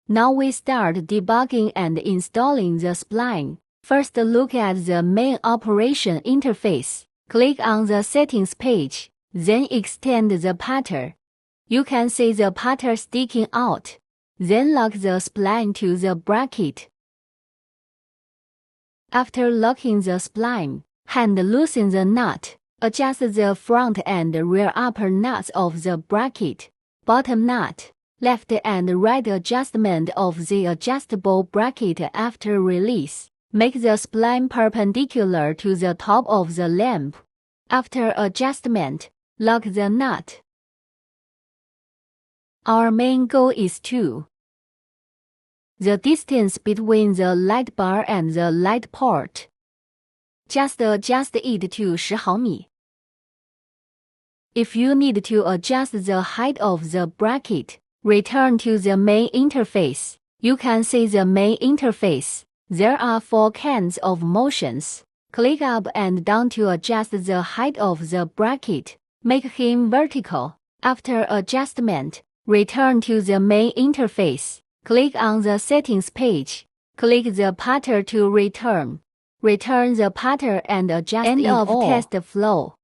Now we start debugging and installing the spline. First, look at the main operation interface. Click on the settings page, then extend the pattern. You can see the pattern sticking out. Then lock the spline to the bracket. After locking the spline, hand loosen the nut. Adjust the front and rear upper nuts of the bracket, bottom nut, left and right adjustment of the adjustable bracket after release. Make the spline perpendicular to the top of the lamp. After adjustment, lock the nut. Our main goal is the distance between the light bar and the light port. Just adjust it to 10 毫米. If you need to adjust the height of the bracket, return to the main interface. You can see the main interface. There are 4 kinds of motions. Click up and down to adjust the height of the bracket. Make him vertical. After adjustment, return to the main interface. Click on the settings page. Click the pattern to return. Return the pattern and adjust end of test flow.